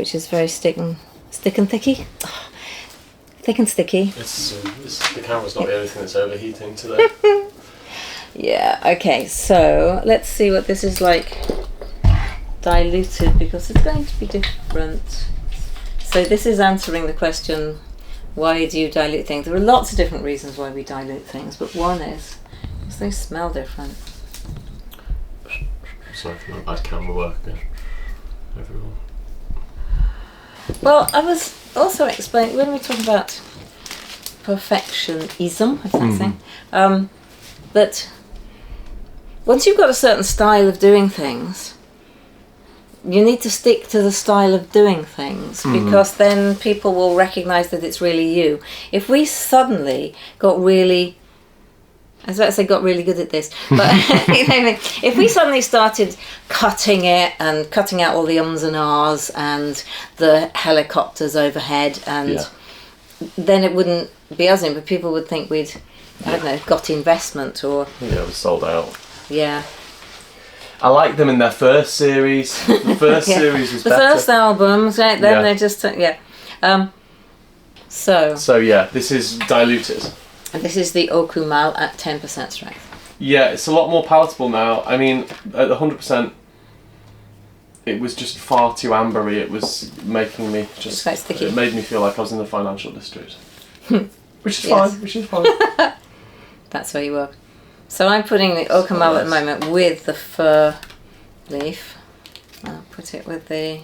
which is very thick and thicky. Thick and sticky. The camera's not the only thing that's overheating today. Yeah, okay, so let's see what this is like diluted, because it's going to be different. So this is answering the question, why do you dilute things? There are lots of different reasons why we dilute things, but one is because they smell different. Sorry for my bad camera work, everyone. Well, I was also explaining, when we talk about perfectionism, if that's thing, that once you've got a certain style of doing things, you need to stick to the style of doing things, because then people will recognise that it's really you. If we suddenly got really, I was about to say got really good at this, but you know what I mean? If we suddenly started cutting it and cutting out all the ums and ahs and the helicopters overhead, and then it wouldn't be us in, but people would think we'd, I don't know, got investment or... Yeah, it was sold out. Yeah. I like them in their first series. The first series was the better. The first albums, right? Then they just, So yeah, this is diluted. And this is the Okumal at 10% strength. Yeah, it's a lot more palatable now. I mean, at 100%, it was just far too ambery. It was making me just... It's quite sticky. It made me feel like I was in the financial district. Which is fine, which is fine. That's where you work. So I'm putting the Okumal at the moment with the fir leaf. I'll put it with the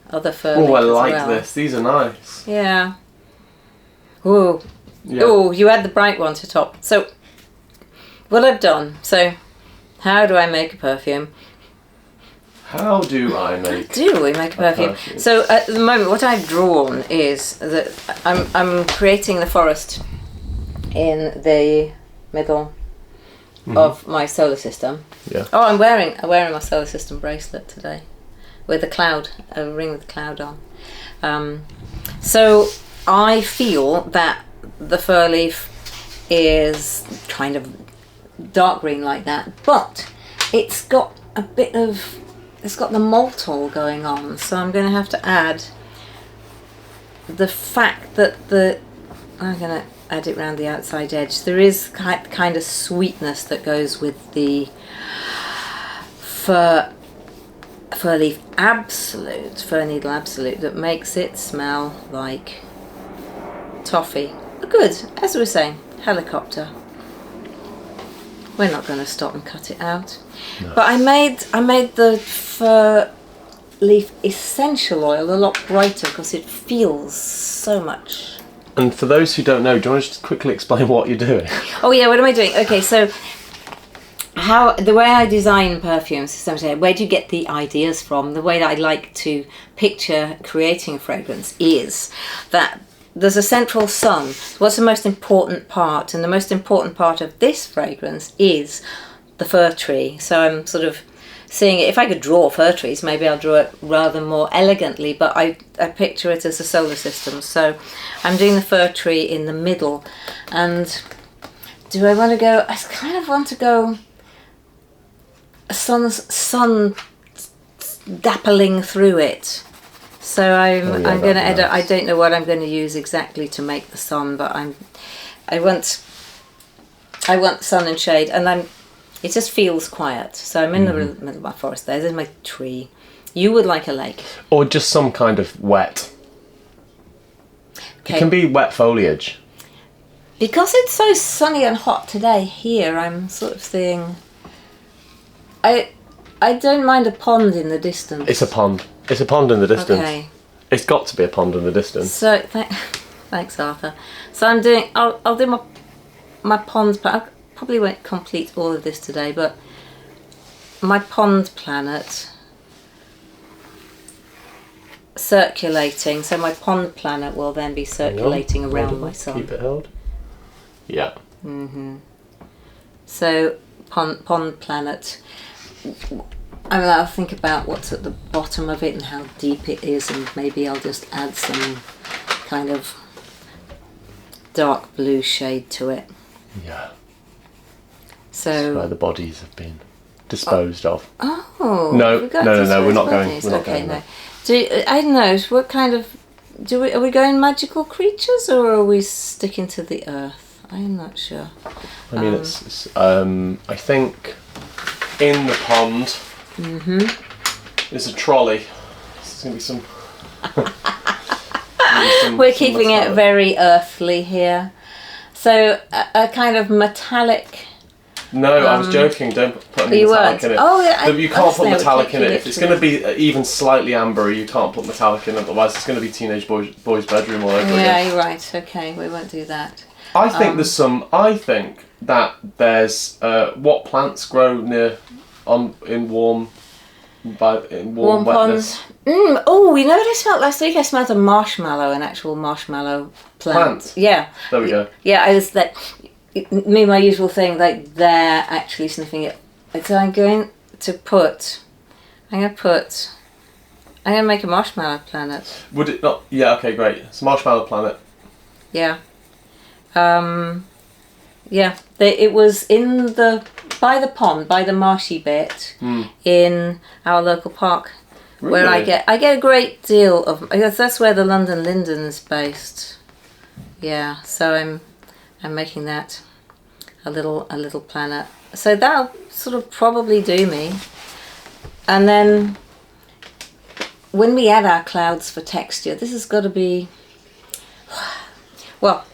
other fir leaf. Oh, I as like well. this. These are nice. Yeah. Ooh. Yeah. Oh, you add the bright one to top. So, what I've done. So, how do I make a perfume? How do I make? Do we make a perfume? So at the moment, what I've drawn is that I'm creating the forest in the middle of my solar system. Yeah. Oh, I'm wearing my solar system bracelet today, with a ring with a cloud on. So I feel that the fir leaf is kind of dark green like that, but it's got a bit of... It's got the maltol going on, so I'm going to have to add the fact that I'm going to add it around the outside edge. There is kind of sweetness that goes with the fir leaf absolute, fir needle absolute, that makes it smell like toffee. Good, as we were saying, helicopter. We're not going to stop and cut it out. No. But I made the fir leaf essential oil a lot brighter because it feels so much. And for those who don't know, do you want to just quickly explain what you're doing? Oh yeah, what am I doing? Okay, so the way I design perfumes, essentially, where do you get the ideas from? The way that I like to picture creating a fragrance is that there's a central sun. What's the most important part? And the most important part of this fragrance is the fir tree. So I'm sort of seeing it. If I could draw fir trees, maybe I'll draw it rather more elegantly, but I picture it as a solar system. So I'm doing the fir tree in the middle. And do I want to go... I kind of want to go... sun dappling through it. So I'm going to edit. Nice. I don't know what I'm going to use exactly to make the sun, but I want sun and shade, and it just feels quiet. So I'm in the middle of my forest. There's my tree. You would like a lake, or just some kind of wet. Okay. It can be wet foliage. Because it's so sunny and hot today here, I'm sort of seeing. I don't mind a pond in the distance. It's a pond. It's a pond in the distance. Okay. It's got to be a pond in the distance. So thanks, Arthur. So I'm doing. I'll do my pond. I probably won't complete all of this today, but my pond planet circulating. So my pond planet will then be circulating around my sun. Keep it held. Yeah. So pond planet. I'll think about what's at the bottom of it and how deep it is, and maybe I'll just add some kind of dark blue shade to it. Yeah. So that's where the bodies have been disposed of. Oh. No, we're not going. We're not going there. I don't know. What kind of are we going magical creatures, or are we sticking to the earth? I'm not sure. I mean, it's I think in the pond is a trolley. There's gonna be some. We're keeping it very earthly here. So a kind of metallic. No, I was joking. Don't put any metallic in it. Oh, yeah, you can't put metallic in it. If it's going to be even slightly ambery, you can't put metallic in it. Otherwise, it's going to be teenage boy's bedroom all over again. Yeah, you're right. Okay, we won't do that. I think there's some. I think that there's what plants grow in warm wetness. Ponds. Oh, you know what I smelled last week? I smelled a marshmallow, an actual marshmallow plant. Yeah. There we go. Yeah, I was like, me, my usual thing, like they're actually sniffing it. So I'm going to make a marshmallow planet. Would it not? Yeah. Okay. Great. It's a marshmallow planet. Yeah. Yeah. It was by the pond, by the marshy bit in our local park, really? where I get a great deal of. I guess that's where the London Linden is based. Yeah. So I'm making that a little planet. So that'll sort of probably do me. And then when we add our clouds for texture, this has got to be, well,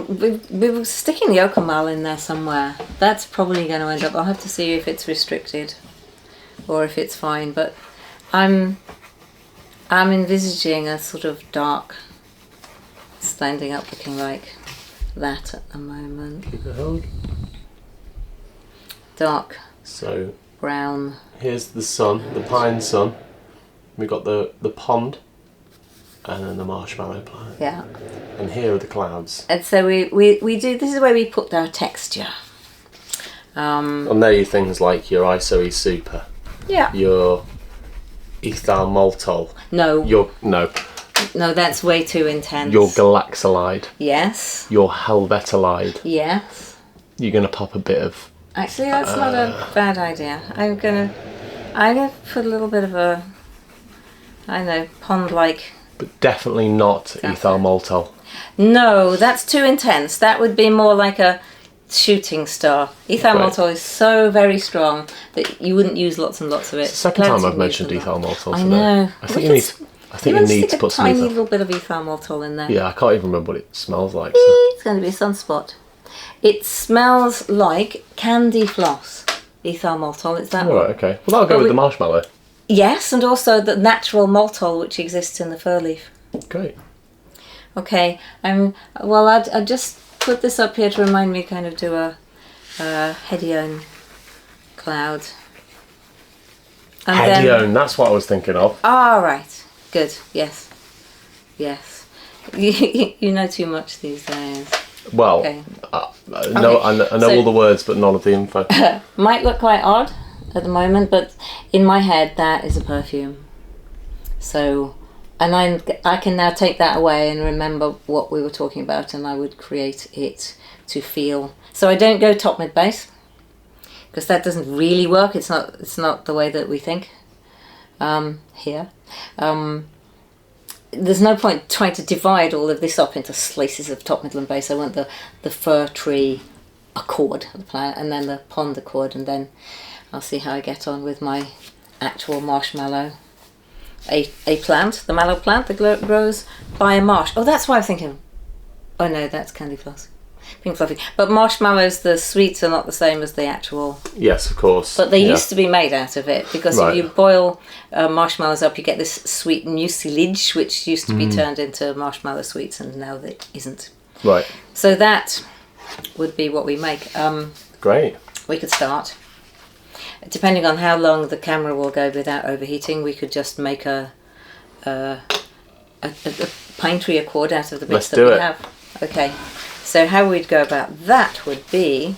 we were sticking the Ocamal in there somewhere. That's probably going to end up, I'll have to see if it's restricted or if it's fine, but I'm envisaging a sort of dark, standing up looking like that at the moment. Keep it hold. Dark. So brown. Here's the sun, the pine sun. We got the pond, and then the marshmallow plant. Yeah. And here are the clouds. And so we do. This is where we put our texture. And there are things like your ISOE super. Yeah. Your ethyl maltol. No. No, that's way too intense. Your galaxolide. Yes. Your helvetolide. Yes. You're gonna pop a bit of. Actually, that's not a bad idea. I'm gonna put a little bit of a, I don't know, pond-like. But definitely not ethyl maltol. No, that's too intense. That would be more like a shooting star. Ethyl maltol is so very strong that you wouldn't use lots and lots of it. It's the second time I've mentioned ethyl maltol today. I know. I think you need to put some a tiny little bit of ethyl maltol in there. Yeah, I can't even remember what it smells like. So. It's going to be a sunspot. It smells like candy floss. Ethyl maltol, it's that one. Right, okay. Well, that'll go with the marshmallow. Yes, and also the natural maltol which exists in the fir leaf. Great. Okay, well, I'd just put this up here to remind me kind of do a Hedione cloud. And Hedione, that's what I was thinking of. Ah, right. Good, yes. Yes. You know too much these days. Well, okay. I know all the words, but none of the info. Might look quite odd at the moment, but in my head, that is a perfume. So, and I can now take that away and remember what we were talking about, and I would create it to feel. So I don't go top, mid, base, because that doesn't really work. It's not the way that we think here. There's no point trying to divide all of this up into slices of top, middle and base. I want the fir tree accord, the plant, and then the pond accord, and then I'll see how I get on with my actual marshmallow. A plant, the mallow plant that grows by a marsh. Oh, that's why I'm thinking. Oh no, that's candy floss. Pink fluffy. But marshmallows, the sweets are not the same as the actual. Yes, of course. But they used to be made out of it, because if you boil marshmallows up, you get this sweet mucilage, which used to be turned into marshmallow sweets, and now it isn't. Right. So that would be what we make. Great. We could start. Depending on how long the camera will go without overheating, we could just make a pine tree accord out of the bits that we have. Okay. So how we'd go about that would be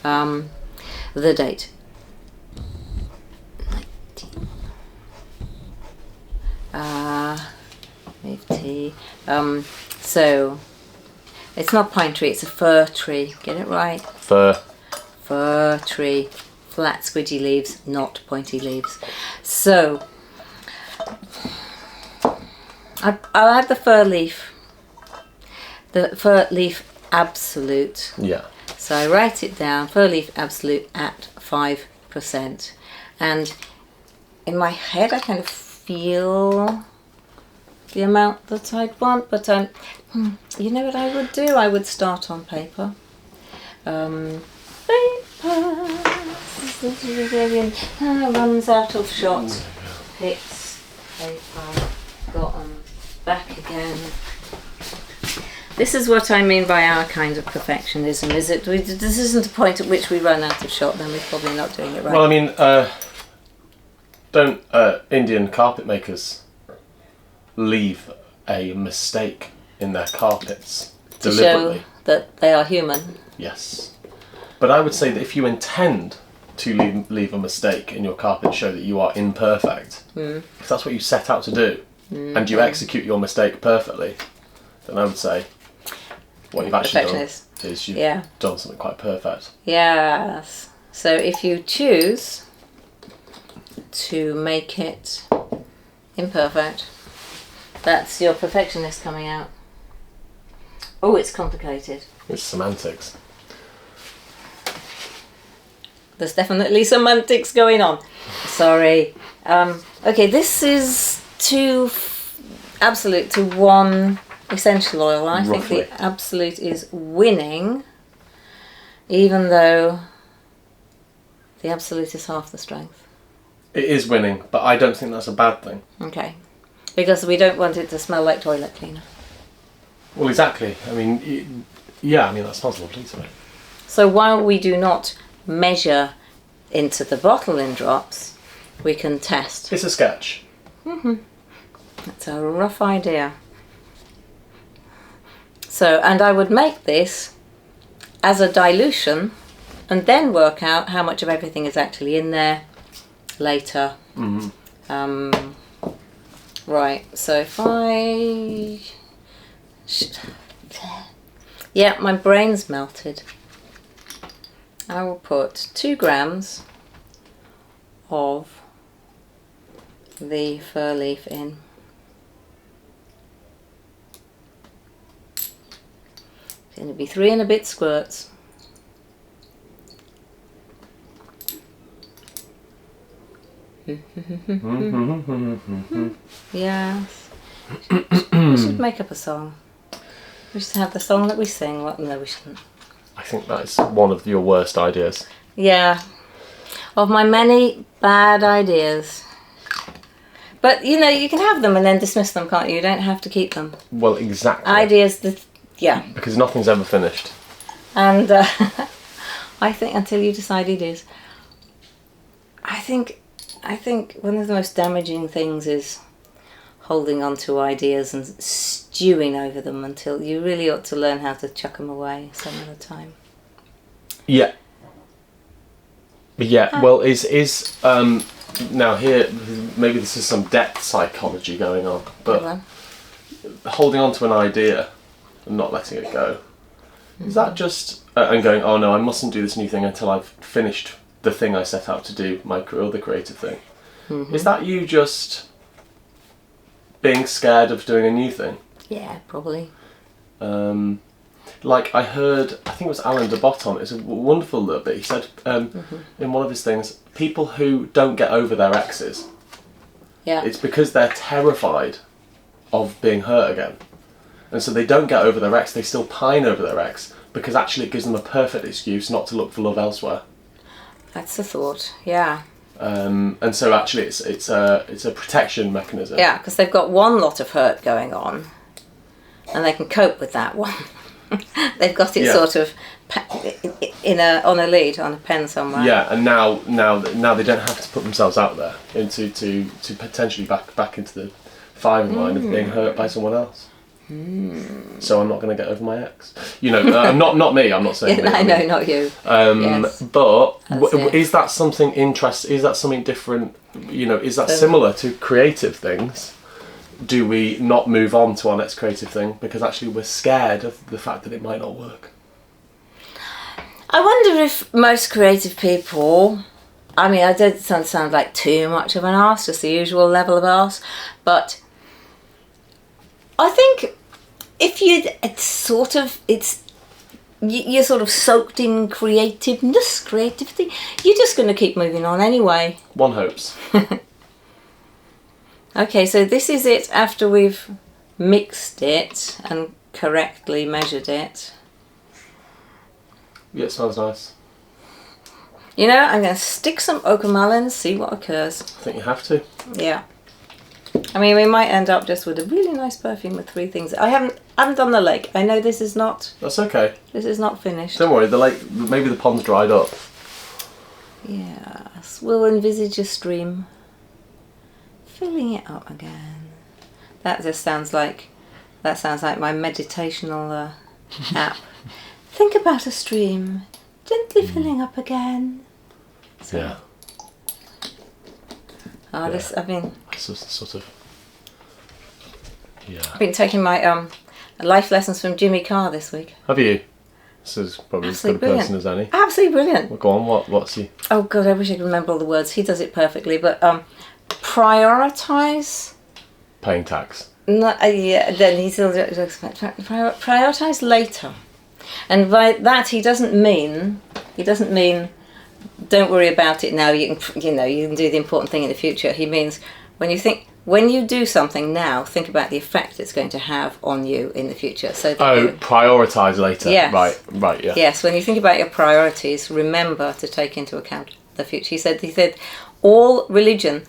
the date. 50. So it's not pine tree, it's a fir tree. Get it right. Fir tree. Flat squidgy leaves, not pointy leaves. So I'll add the fir leaf. The fir leaf absolute. Yeah. So I write it down, fir leaf absolute at 5%. And in my head I kind of feel the amount that I'd want, but you know what I would do? I would start on paper. Paper runs out of shot. Hits paper, got 'em back again. This is what I mean by our kind of perfectionism. This isn't a point at which we run out of shot, then we're probably not doing it right. Well, I mean, don't Indian carpet makers leave a mistake in their carpets to deliberately? show that they are human. Yes. But I would say that if you intend to leave a mistake in your carpet, show that you are imperfect, if that's what you set out to do, and you execute your mistake perfectly, then I would say what you've actually done is you've done something quite perfect. Yes. So if you choose to make it imperfect, that's your perfectionist coming out. Oh, it's complicated. It's semantics. There's definitely semantics going on. Sorry. Okay, this is absolute to 1 essential oil. I think the absolute is winning, even though the absolute is half the strength. It is winning, but I don't think that's a bad thing. Okay. Because we don't want it to smell like toilet cleaner. Well, exactly. I mean, yeah, I mean, that smells lovely to me. So while we do not measure into the bottle in drops, we can test. It's a sketch. That's a rough idea. So, and I would make this as a dilution and then work out how much of everything is actually in there later. Right, so if I... Yeah, my brain's melted. I will put 2 grams of the fir leaf in. It's going to be 3 and a bit squirts. Yes. We should make up a song. We should have the song that we sing. Well, no, we shouldn't. I think that is one of your worst ideas. Yeah. Of my many bad ideas. But, you know, you can have them and then dismiss them, can't you? You don't have to keep them. Well, exactly. Ideas that, yeah. Because nothing's ever finished. And I think until you decide it is. I think one of the most damaging things is holding on to ideas and stewing over them until you really ought to learn how to chuck them away some other time. Yeah. Yeah, well, is now here, maybe this is some depth psychology going on, but holding on to an idea and not letting it go, is that just, and going, oh no, I mustn't do this new thing until I've finished the thing I set out to do, my other creative thing. Is that you just being scared of doing a new thing? Yeah, probably. Like I heard, I think it was Alan de Botton, it's a wonderful little bit, he said in one of his things, people who don't get over their exes, it's because they're terrified of being hurt again. And so they don't get over their ex, they still pine over their ex, because actually it gives them a perfect excuse not to look for love elsewhere. That's the thought, yeah. And so actually it's a protection mechanism. Yeah, because they've got one lot of hurt going on, and they can cope with that one. They've got it sort of on a lead, on a pen somewhere. Yeah, and now they don't have to put themselves out there to potentially back into the firing line of being hurt by someone else. So I'm not going to get over my ex. You know, not me. I'm not saying. I know, not you. Yes. But is that something interesting? Is that something different? You know, is that similar to creative things? Do we not move on to our next creative thing because actually we're scared of the fact that it might not work? I wonder if most creative people, I mean, I don't sound like too much of an arse, just the usual level of arse, but I think if you're sort of soaked in creativity, you're just going to keep moving on anyway. One hopes. Okay, so this is it after we've mixed it and correctly measured it. Yeah, it smells nice. You know, I'm going to stick some Okermala and see what occurs. I think you have to. Yeah. I mean, we might end up just with a really nice perfume with 3 things. I haven't done the lake. I know this is not. That's okay. This is not finished. Don't worry. The lake, maybe the pond's dried up. Yes, we'll envisage a stream. Filling it up again. That just sounds like my meditational app. Think about a stream, gently filling up again. So, Yeah. This. I mean, It's just sort of. Yeah. I've been taking my life lessons from Jimmy Carr this week. Have you? This is probably as good a Absolutely person as any. Absolutely brilliant. Well, go on. What's he? Oh God, I wish I could remember all the words. He does it perfectly. But prioritize. Paying tax. No, yeah. Then he still prioritize later, and by that he doesn't mean don't worry about it now. You can do the important thing in the future. He means when you do something now, think about the effect it's going to have on you in the future. So Prioritise later. Yes. Right, yeah. Yes, when you think about your priorities, remember to take into account the future. He said all religion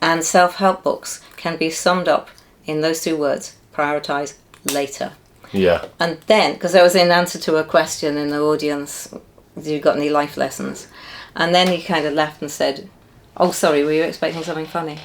and self-help books can be summed up in those 2 words: prioritize later. Yeah. And then, because there was an answer to a question in the audience, have you got any life lessons? And then he kind of laughed and said, oh, sorry, were you expecting something funny?